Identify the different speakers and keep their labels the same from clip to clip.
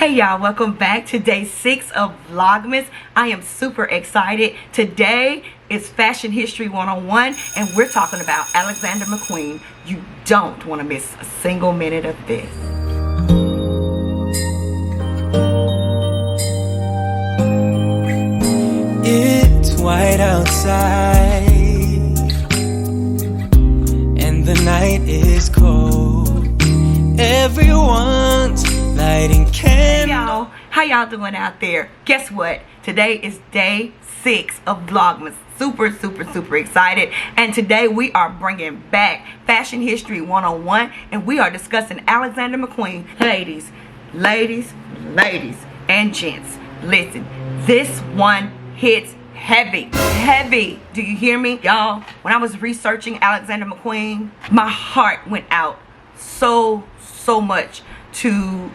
Speaker 1: Hey y'all, welcome back to day 6 of Vlogmas. I am super excited. Today is Fashion History 101 and we're talking about Alexander McQueen. You don't want to miss a single minute of this.
Speaker 2: It's white outside and the night is cold. Everyone's lighting candles.
Speaker 1: Hey y'all, how y'all doing out there? Guess what? Today is day 6 of Vlogmas. Super excited. And today we are bringing back Fashion History 101 and we are discussing Alexander McQueen. Ladies and gents, listen, this one hits heavy. Do you hear me? Y'all, when I was researching Alexander McQueen, my heart went out so much to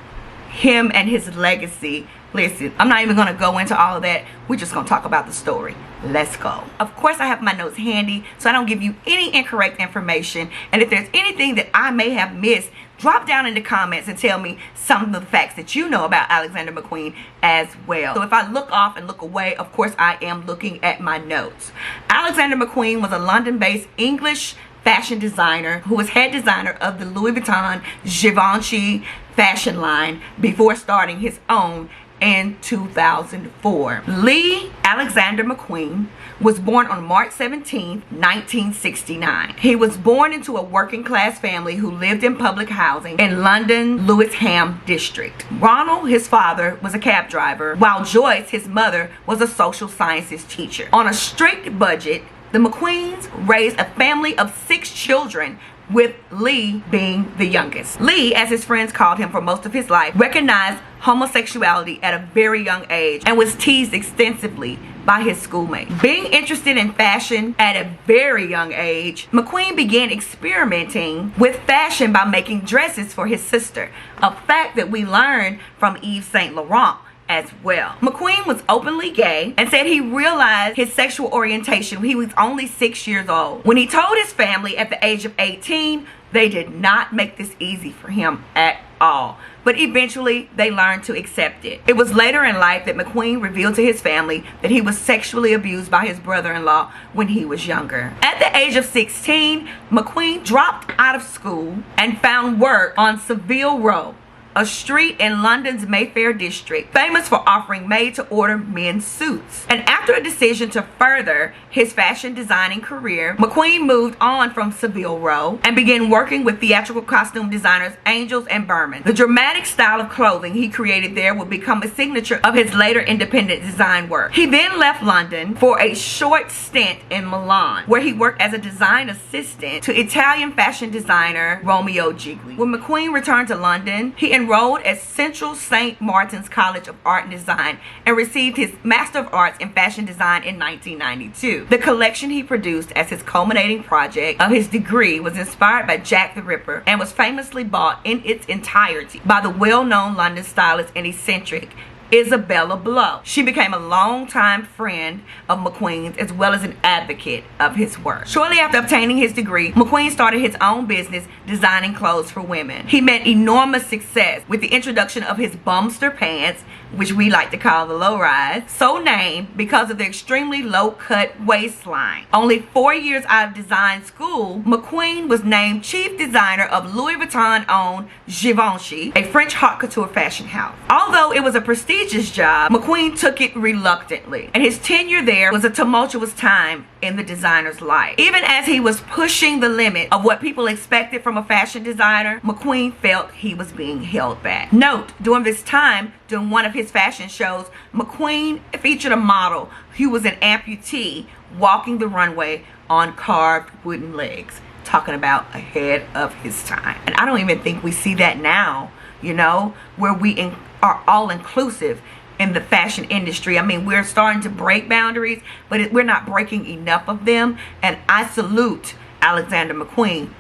Speaker 1: him and his legacy. Listen, I'm not even gonna go into all of that. We're just gonna talk about the story. Let's go. Of course, I have my notes handy so I don't give you any incorrect information, and if there's anything that I may have missed, drop down in the comments and tell me some of the facts that you know about Alexander McQueen as well. So if I look off and look away, of course I am looking at my notes. Alexander McQueen was a London-based English fashion designer who was head designer of the Louis Vuitton Givenchy fashion line before starting his own in 2004. Lee Alexander McQueen was born on March 17, 1969. He was born into a working class family who lived in public housing in London, Lewisham district. Ronald, his father, was a cab driver, while Joyce, his mother, was a social sciences teacher. On a strict budget, the McQueens raised a family of 6 children, with Lee being the youngest. Lee, as his friends called him for most of his life, recognized homosexuality at a very young age and was teased extensively by his schoolmates. Being interested in fashion at a very young age, McQueen began experimenting with fashion by making dresses for his sister, a fact that we learned from Yves Saint Laurent as well. McQueen was openly gay and said he realized his sexual orientation when he was only 6 years old. When he told his family at the age of 18, they did not make this easy for him at all. But eventually, they learned to accept it. It was later in life that McQueen revealed to his family that he was sexually abused by his brother-in-law when he was younger. At the age of 16, McQueen dropped out of school and found work on Savile Row, a street in London's Mayfair district, famous for offering made-to-order men's suits. And after a decision to further his fashion designing career, McQueen moved on from Savile Row and began working with theatrical costume designers Angels and Berman. The dramatic style of clothing he created there would become a signature of his later independent design work. He then left London for a short stint in Milan, where he worked as a design assistant to Italian fashion designer Romeo Gigli. When McQueen returned to London, he enrolled at Central St. Martin's College of Art and Design and received his Master of Arts in Fashion Design in 1992. The collection he produced as his culminating project of his degree was inspired by Jack the Ripper and was famously bought in its entirety by the well-known London stylist and eccentric Isabella Blow. She became a longtime friend of McQueen's as well as an advocate of his work. Shortly after obtaining his degree, McQueen started his own business designing clothes for women. He met enormous success with the introduction of his bumster pants, which we like to call the low-rise, so named because of the extremely low-cut waistline. Only 4 years out of design school, McQueen was named chief designer of Louis Vuitton-owned Givenchy, a French haute couture fashion house. Although it was a prestigious job, McQueen took it reluctantly, and his tenure there was a tumultuous time in the designer's life. Even as he was pushing the limit of what people expected from a fashion designer, McQueen felt he was being held back. Note, during this time, during one of his fashion shows, McQueen featured a model who was an amputee walking the runway on carved wooden legs, talking about ahead of his time. And I don't even think we see that now, you know, where we are all inclusive in the fashion industry. I mean, we're starting to break boundaries, but we're not breaking enough of them, and I salute Alexander McQueen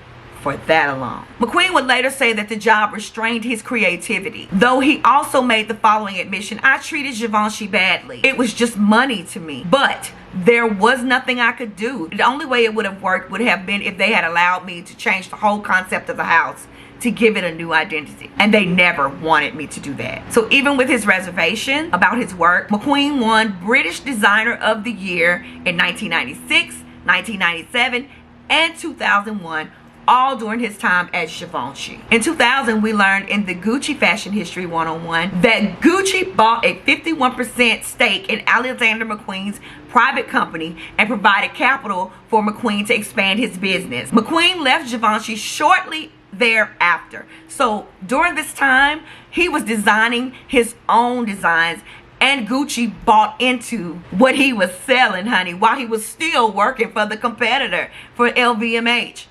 Speaker 1: for that alone. McQueen would later say that the job restrained his creativity, though he also made the following admission: I treated Givenchy badly. It was just money to me, but there was nothing I could do. The only way it would have worked would have been if they had allowed me to change the whole concept of the house to give it a new identity, and they never wanted me to do that. So even with his reservation about his work, McQueen won British Designer of the Year in 1996, 1997, and 2001, all during his time at Givenchy. In 2000, we learned in the Gucci Fashion History 101 that Gucci bought a 51% stake in Alexander McQueen's private company and provided capital for McQueen to expand his business. McQueen left Givenchy shortly thereafter. So during this time, he was designing his own designs, and Gucci bought into what he was selling, honey, while he was still working for the competitor, for LVMH.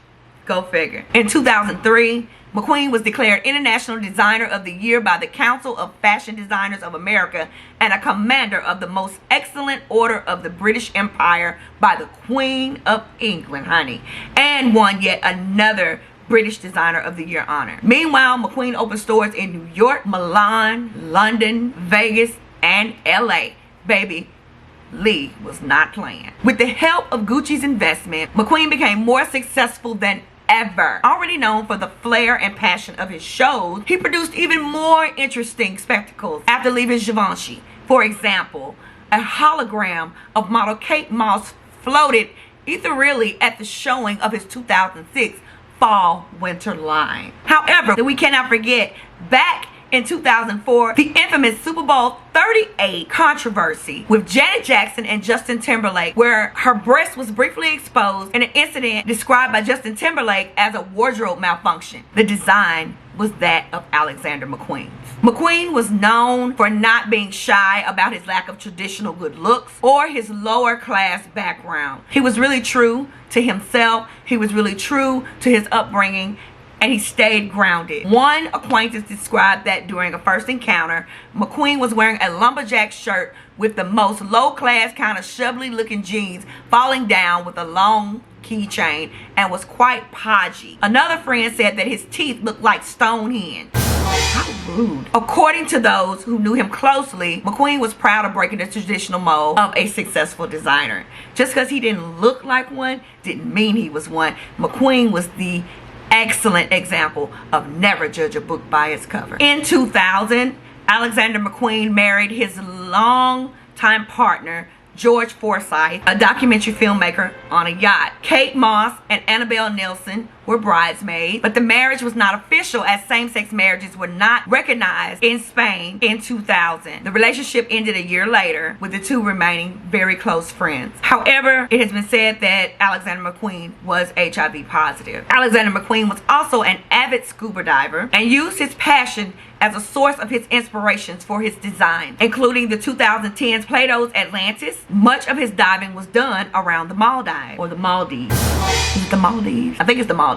Speaker 1: Go figure. In 2003, McQueen was declared International Designer of the Year by the Council of Fashion Designers of America and a Commander of the Most Excellent Order of the British Empire by the Queen of England, honey, and won yet another British Designer of the Year honor. Meanwhile, McQueen opened stores in New York, Milan, London, Vegas, and LA. Baby, Lee was not playing. With the help of Gucci's investment, McQueen became more successful than ever. Already known for the flair and passion of his shows, he produced even more interesting spectacles after leaving Givenchy. For example, a hologram of model Kate Moss floated ethereally at the showing of his 2006 fall-winter line. However, we cannot forget, back in 2004, the infamous Super Bowl 38 controversy with Janet Jackson and Justin Timberlake, where her breast was briefly exposed in an incident described by Justin Timberlake as a wardrobe malfunction. The design was that of Alexander McQueen. McQueen was known for not being shy about his lack of traditional good looks or his lower class background. He was really true to himself. He was really true to his upbringing, and he stayed grounded. One acquaintance described that during a first encounter, McQueen was wearing a lumberjack shirt with the most low-class kind of shovely looking jeans falling down with a long keychain and was quite podgy. Another friend said that his teeth looked like Stonehenge. How rude. According to those who knew him closely, McQueen was proud of breaking the traditional mold of a successful designer. Just because he didn't look like one didn't mean he was one. McQueen was the excellent example of never judge a book by its cover. In 2000, Alexander McQueen married his longtime partner, George Forsyth, a documentary filmmaker, on a yacht. Kate Moss and Annabelle Nelson were bridesmaids, but the marriage was not official as same-sex marriages were not recognized in Spain in 2000. The relationship ended a year later, with the two remaining very close friends. However, it has been said that Alexander McQueen was HIV positive. Alexander McQueen was also an avid scuba diver and used his passion as a source of his inspirations for his design, including the 2010's Plato's Atlantis. Much of his diving was done around the Maldives, or the Maldives. Is it the Maldives? I think it's the Maldives.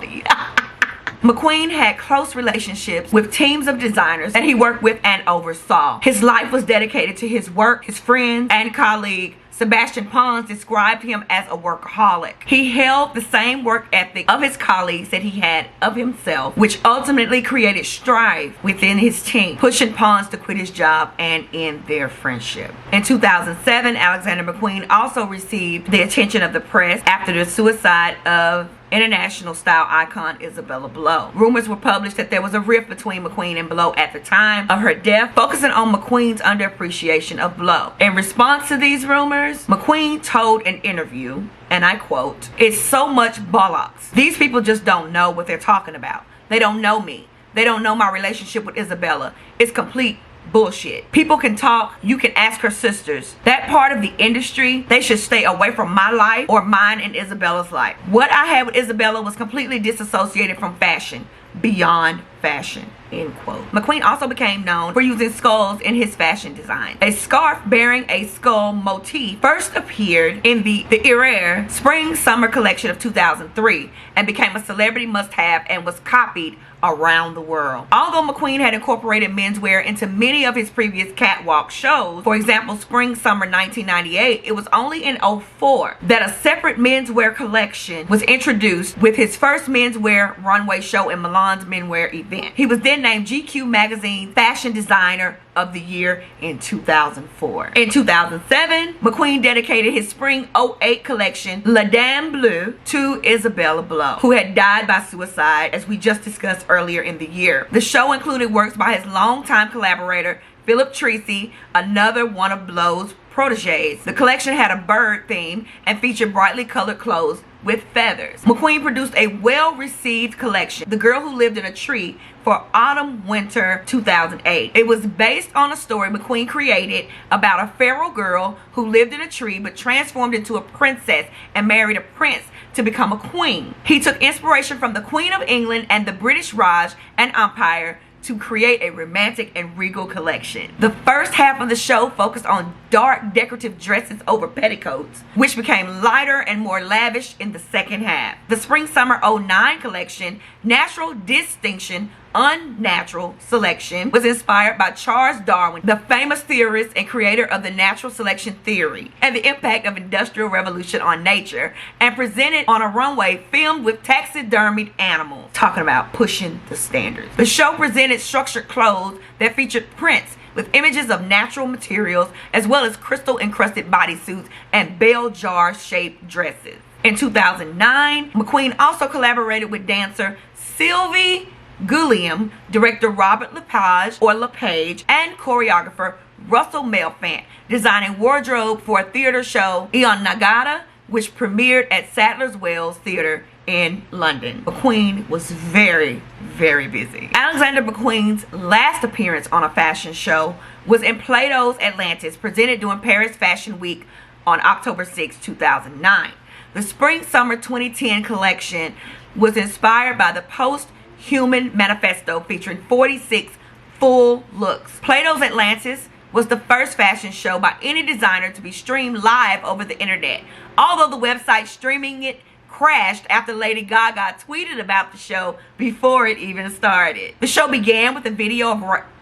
Speaker 1: McQueen had close relationships with teams of designers that he worked with and oversaw. His life was dedicated to his work. His friends and colleague Sebastian Pons described him as a workaholic. He held the same work ethic of his colleagues that he had of himself, which ultimately created strife within his team, pushing Pons to quit his job and end their friendship. In 2007, Alexander McQueen also received the attention of the press after the suicide of international style icon Isabella Blow. Rumors were published that there was a rift between McQueen and Blow at the time of her death, focusing on McQueen's underappreciation of Blow. In response to these rumors, McQueen told an interview, and I quote, "It's so much bollocks. These people just don't know what they're talking about. They don't know me. They don't know my relationship with Isabella. It's complete bullshit. People can talk. You can ask her sisters. That part of the industry, they should stay away from my life or mine and Isabella's life. What I had with Isabella was completely disassociated from fashion. Beyond fashion." End quote. McQueen also became known for using skulls in his fashion design. A scarf bearing a skull motif first appeared in the Herrera Spring-Summer collection of 2003 and became a celebrity must-have and was copied around the world. Although McQueen had incorporated menswear into many of his previous catwalk shows, for example, Spring-Summer 1998, it was only in 2004 that a separate menswear collection was introduced with his first menswear runway show in Milan's menswear event. He was then named GQ Magazine Fashion Designer of the Year in 2004. In 2007, McQueen dedicated his spring '08 collection, La Dame Bleue, to Isabella Blow, who had died by suicide, as we just discussed earlier in the year. The show included works by his longtime collaborator, Philip Treacy, another one of Blow's proteges. The collection had a bird theme and featured brightly colored clothes with feathers. McQueen produced a well-received collection, The Girl Who Lived in a Tree, for autumn-winter 2008. It was based on a story McQueen created about a feral girl who lived in a tree but transformed into a princess and married a prince to become a queen. He took inspiration from the Queen of England and the British Raj and Empire to create a romantic and regal collection. The first half of the show focused on dark decorative dresses over petticoats, which became lighter and more lavish in the second half. The spring-summer '09 collection, Natural Distinction, Unnatural Selection, was inspired by Charles Darwin, the famous theorist and creator of the natural selection theory, and the impact of Industrial Revolution on nature, and presented on a runway filmed with taxidermied animals. Talking about pushing the standards. The show presented structured clothes that featured prints with images of natural materials, as well as crystal encrusted bodysuits and bell jar shaped dresses. In 2009, McQueen also collaborated with dancer Sylvie Gulliam, director Robert LePage, and choreographer Russell Melfant, designing wardrobe for a theater show, Eon Nagata, which premiered at Sadler's Wells Theatre in London. McQueen was very, very busy. Alexander McQueen's last appearance on a fashion show was in Plato's Atlantis, presented during Paris Fashion Week on October 6, 2009. The Spring-Summer 2010 collection was inspired by the Post-Human Manifesto, featuring 46 full looks. Plato's Atlantis was the first fashion show by any designer to be streamed live over the internet, although the website streaming it crashed after Lady Gaga tweeted about the show before it even started. The show began with a video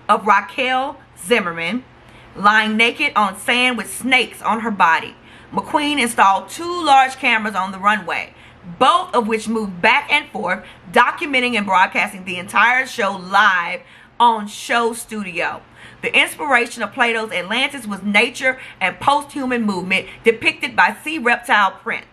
Speaker 1: of Raquel Zimmerman lying naked on sand with snakes on her body. McQueen installed 2 large cameras on the runway, both of which moved back and forth, documenting and broadcasting the entire show live on Show Studio. The inspiration of Plato's Atlantis was nature and post-human movement depicted by sea reptile prints.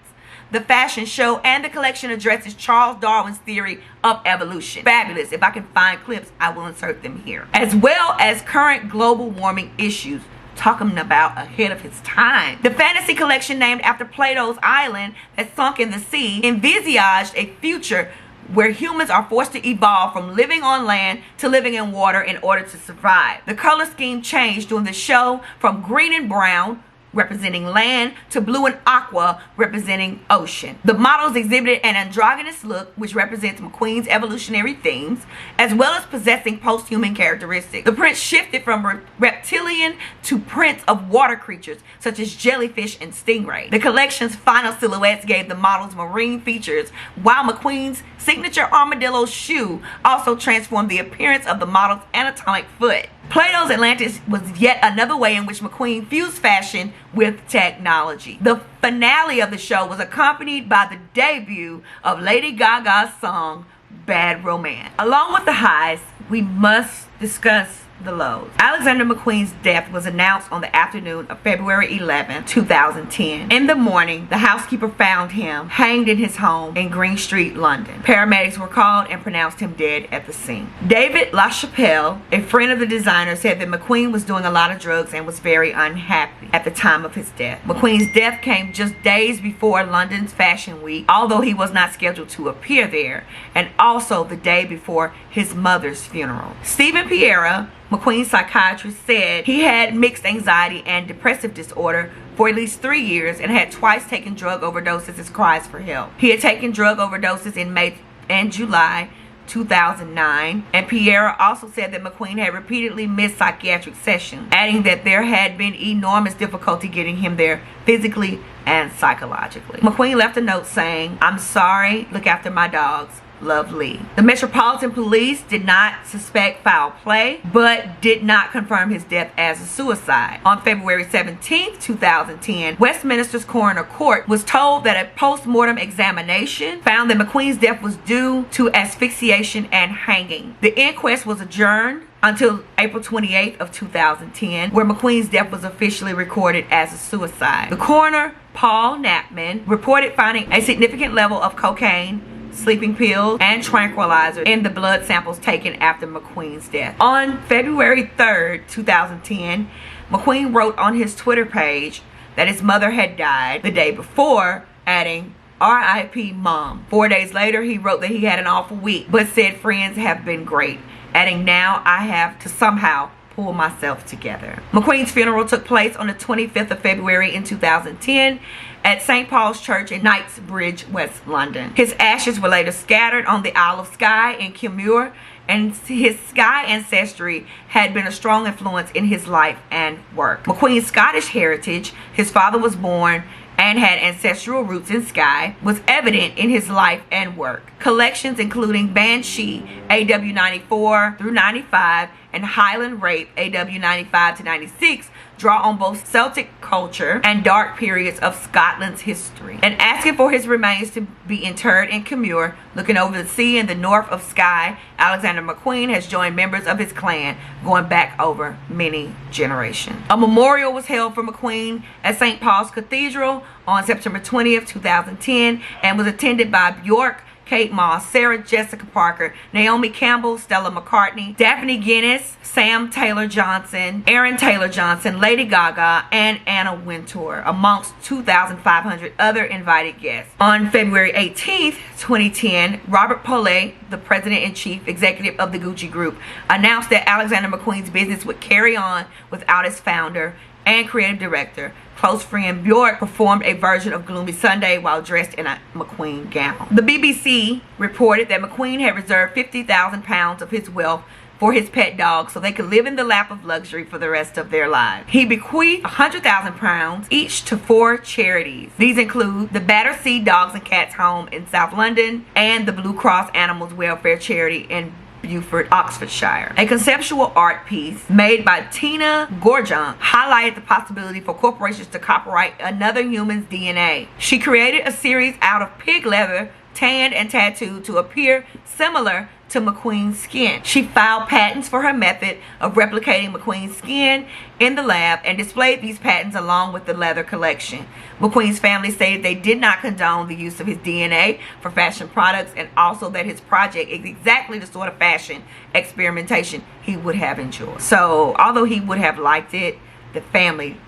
Speaker 1: The fashion show and the collection addresses Charles Darwin's theory of evolution. Fabulous. If I can find clips, I will insert them here. As well as current global warming issues, talking about ahead of his time. The fantasy collection, named after Plato's island that sunk in the sea, envisaged a future where humans are forced to evolve from living on land to living in water in order to survive. The color scheme changed during the show from green and brown, representing land, to blue and aqua, representing ocean. The models exhibited an androgynous look, which represents McQueen's evolutionary themes, as well as possessing post-human characteristics. The prints shifted from reptilian to prints of water creatures, such as jellyfish and stingray. The collection's final silhouettes gave the models marine features, while McQueen's signature armadillo shoe also transformed the appearance of the model's anatomic foot. Plato's Atlantis was yet another way in which McQueen fused fashion with technology. The finale of the show was accompanied by the debut of Lady Gaga's song, Bad Romance. Along with the highs, we must discuss the lows. Alexander McQueen's death was announced on the afternoon of February 11, 2010. In the morning, the housekeeper found him hanged in his home in Green Street, London. Paramedics were called and pronounced him dead at the scene. David LaChapelle, a friend of the designer, said that McQueen was doing a lot of drugs and was very unhappy at the time of his death. McQueen's death came just days before London's Fashion Week, although he was not scheduled to appear there, and also the day before his mother's funeral. Stephen Piera, McQueen's psychiatrist, said he had mixed anxiety and depressive disorder for at least 3 years and had twice taken drug overdoses as cries for help. He had taken drug overdoses in May and July 2009, and Piera also said that McQueen had repeatedly missed psychiatric sessions, adding that there had been enormous difficulty getting him there physically and psychologically. McQueen left a note saying, "I'm sorry, look after my dogs. Love, Lee." The Metropolitan Police did not suspect foul play, but did not confirm his death as a suicide. On February 17, 2010, Westminster's Coroner Court was told that a post-mortem examination found that McQueen's death was due to asphyxiation and hanging. The inquest was adjourned until April 28th of 2010, where McQueen's death was officially recorded as a suicide. The coroner, Paul Knappman, reported finding a significant level of cocaine, sleeping pills, and tranquilizer in the blood samples taken after McQueen's death. On February 3rd, 2010, McQueen wrote on his Twitter page that his mother had died the day before, adding, "R.I.P. Mom." 4 days later, he wrote that he had an awful week, but said friends have been great, adding, "Now I have to somehow pull myself together." McQueen's funeral took place on the 25th of February in 2010 at St. Paul's Church in Knightsbridge, West London. His ashes were later scattered on the Isle of Skye in Cumnor, and his Skye ancestry had been a strong influence in his life and work. McQueen's Scottish heritage, his father was born and had ancestral roots in Skye, was evident in his life and work. Collections including Banshee AW 94 through 95 and Highland Rape AW 95 to 96 draw on both Celtic culture and dark periods of Scotland's history. And asking for his remains to be interred in Cumnor, looking over the sea in the north of Skye, Alexander McQueen has joined members of his clan going back over many generations. A memorial was held for McQueen at St. Paul's Cathedral on September 20th, 2010 and was attended by Bjork, Kate Moss, Sarah Jessica Parker, Naomi Campbell, Stella McCartney, Daphne Guinness, Sam Taylor Johnson, Aaron Taylor Johnson, Lady Gaga, and Anna Wintour, amongst 2,500 other invited guests. On February 18th, 2010, Robert Pollet, the president and chief executive of the Gucci Group, announced that Alexander McQueen's business would carry on without its founder and creative director. Close friend Bjork performed a version of Gloomy Sunday while dressed in a McQueen gown. The BBC reported that McQueen had reserved 50,000 pounds of his wealth for his pet dogs so they could live in the lap of luxury for the rest of their lives. He bequeathed 100,000 pounds each to 4 charities. These include the Battersea Dogs and Cats Home in South London and the Blue Cross Animals Welfare Charity in Beaufort, Oxfordshire. A conceptual art piece made by Tina Gorgon highlighted the possibility for corporations to copyright another human's DNA. She created a series out of pig leather, tanned and tattooed to appear similar to McQueen's skin. She filed patents for her method of replicating McQueen's skin in the lab and displayed these patents along with the leather collection. McQueen's family stated they did not condone the use of his DNA for fashion products, and also that his project is exactly the sort of fashion experimentation he would have enjoyed. So although he would have liked it, the family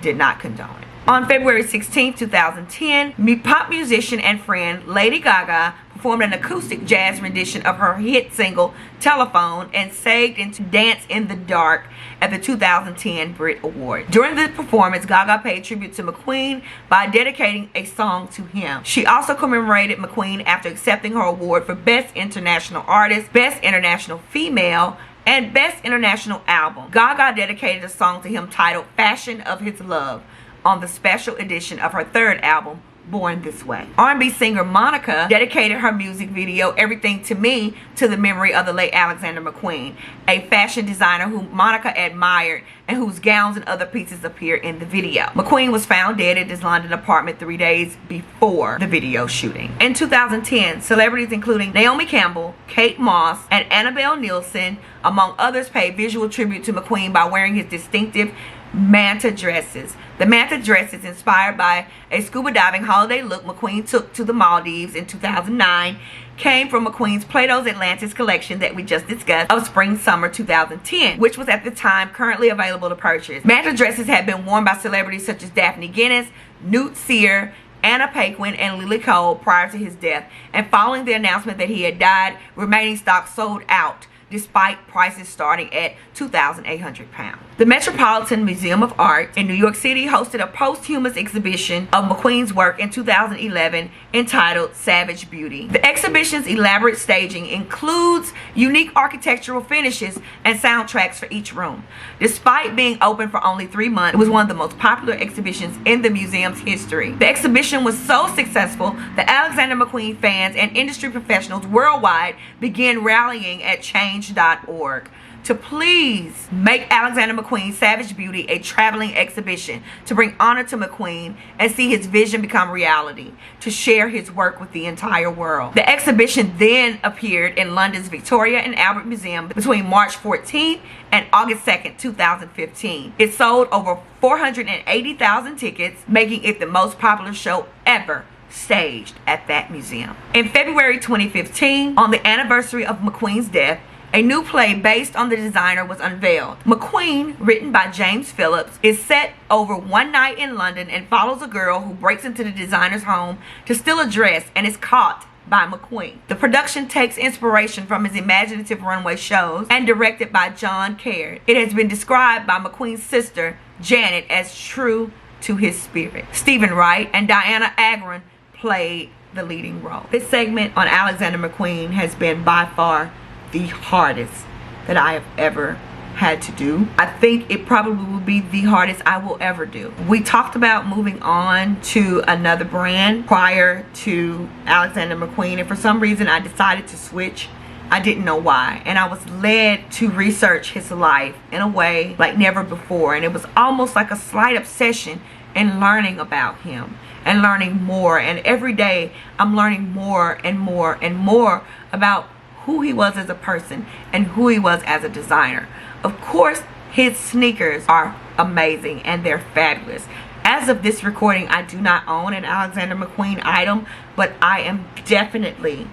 Speaker 1: did not condone it. On February 16, 2010, pop musician and friend Lady Gaga performed an acoustic jazz rendition of her hit single Telephone and sagged into Dance in the Dark at the 2010 Brit Award. During the performance, Gaga paid tribute to McQueen by dedicating a song to him. She also commemorated McQueen after accepting her award for Best International Artist, Best International Female, and Best International Album. Gaga dedicated a song to him titled Fashion of His Love on the special edition of her 3rd album, Born This Way. R&B singer Monica dedicated her music video Everything to Me to the memory of the late Alexander McQueen, a fashion designer who Monica admired and whose gowns and other pieces appear in the video. McQueen was found dead at his London apartment 3 days before the video shooting. In 2010, celebrities including Naomi Campbell, Kate Moss, and Annabelle Nielsen, among others, paid visual tribute to McQueen by wearing his distinctive manta dresses. The manta dress is inspired by a scuba diving holiday look McQueen took to the Maldives in 2009, came from McQueen's Plato's Atlantis collection that we just discussed of spring-summer 2010, which was at the time currently available to purchase. Manta dresses have been worn by celebrities such as Daphne Guinness, Newt Sear, Anna Paquin, and Lily Cole prior to his death, and following the announcement that he had died, remaining stock sold out despite prices starting at £2,800. The Metropolitan Museum of Art in New York City hosted a posthumous exhibition of McQueen's work in 2011 entitled Savage Beauty. The exhibition's elaborate staging includes unique architectural finishes and soundtracks for each room. Despite being open for only 3 months, it was one of the most popular exhibitions in the museum's history. The exhibition was so successful that Alexander McQueen fans and industry professionals worldwide began rallying at change.org. to please make Alexander McQueen Savage Beauty a traveling exhibition to bring honor to McQueen and see his vision become reality, to share his work with the entire world. The exhibition then appeared in London's Victoria and Albert Museum between March 14th and August 2nd, 2015. It sold over 480,000 tickets, making it the most popular show ever staged at that museum. In February 2015, on the anniversary of McQueen's death, a new play based on the designer was unveiled. McQueen, written by James Phillips, is set over one night in London and follows a girl who breaks into the designer's home to steal a dress and is caught by McQueen. The production takes inspiration from his imaginative runway shows and directed by John Caird. It has been described by McQueen's sister, Janet, as true to his spirit. Stephen Wright and Diana Agron played the leading role. This segment on Alexander McQueen has been by far the hardest that I have ever had to do. I think it probably will be the hardest I will ever do. We talked about moving on to another brand prior to Alexander McQueen, and for some reason I decided to switch. I didn't know why, and I was led to research his life in a way like never before, and it was almost like a slight obsession in learning about him and learning more. And every day I'm learning more and more and more about who he was as a person and who he was as a designer. Of course, his sneakers are amazing and they're fabulous. As of this recording, I do not own an Alexander McQueen item, but I am definitely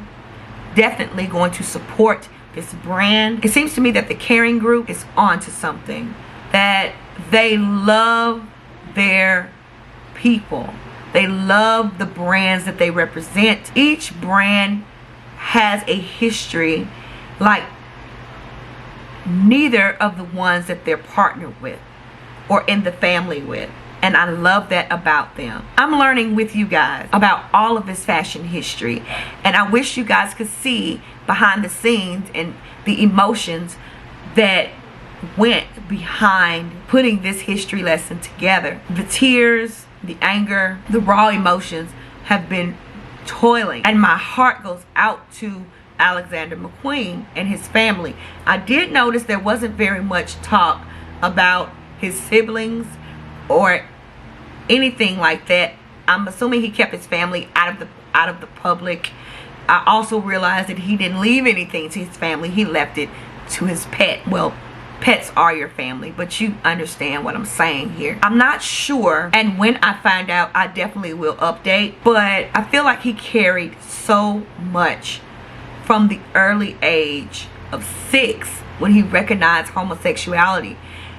Speaker 1: going to support this brand. It seems to me that the Kering Group is on to something, that they love their people. They love the brands that they represent. Each brand has a history like neither of the ones that they're partnered with or in the family with, and I love that about them. I'm learning with you guys about all of this fashion history, and I wish you guys could see behind the scenes and the emotions that went behind putting this history lesson together. The tears, the anger, the raw emotions have been toiling, and my heart goes out to Alexander McQueen and his family. I did notice there wasn't very much talk about his siblings or anything like that. I'm assuming he kept his family out of the public. I also realized that he didn't leave anything to his family. He left it to his pet. Well, pets are your family, but you understand what I'm saying here. I'm not sure, and when I find out, I definitely will update, but I feel like he carried so much from the early age of 6 when he recognized homosexuality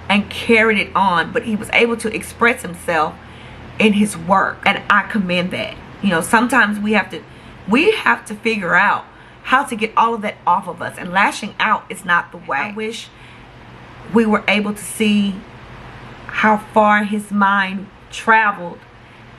Speaker 1: and carried it on, but he was able to express himself in his work, and I commend that. You know, sometimes we have to figure out how to get all of that off of us, and lashing out is not the way. I wish we were able to see how far his mind traveled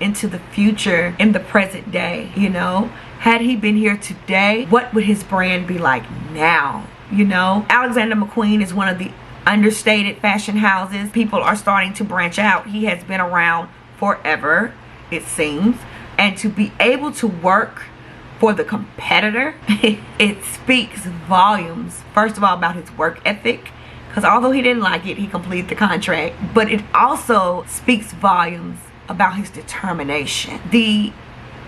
Speaker 1: into the future in the present day. You know, had he been here today, what would his brand be like now? You know, Alexander McQueen is one of the understated fashion houses. People are starting to branch out. He has been around forever, it seems, and to be able to work for the competitor, it speaks volumes, first of all, about his work ethic, because although he didn't like it, he completed the contract, but it also speaks volumes about his determination, the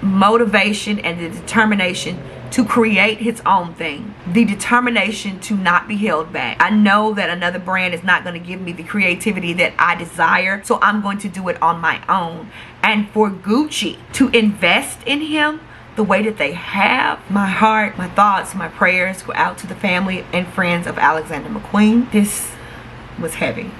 Speaker 1: motivation and the determination to create his own thing, the determination to not be held back. I know that another brand is not going to give me the creativity that I desire, so I'm going to do it on my own. And for Gucci to invest in him the way that they have, my heart, my thoughts, my prayers go out to the family and friends of Alexander McQueen. This was heavy.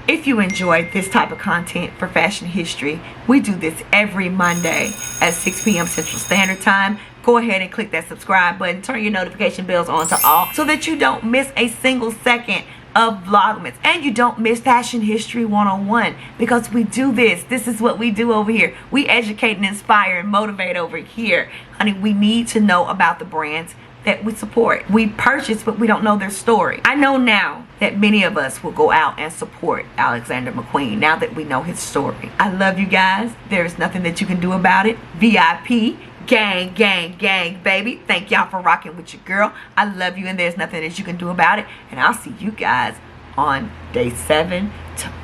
Speaker 1: If you enjoyed this type of content for fashion history, we do this every Monday at 6 p.m. Central Standard Time. Go ahead and click that subscribe button. Turn your notification bells on to all so that you don't miss a single second of Vlogmas. And you don't miss Fashion History 101, because we do this. This is what we do over here. We educate and inspire and motivate over here. Honey, we need to know about the brands that we support. We purchase, but we don't know their story. I know now that many of us will go out and support Alexander McQueen now that we know his story. I love you guys. There is nothing that you can do about it. VIP, Gang, gang, gang, baby. Thank y'all for rocking with your girl. I love you, and there's nothing that you can do about it. And I'll see you guys on day 7 tomorrow.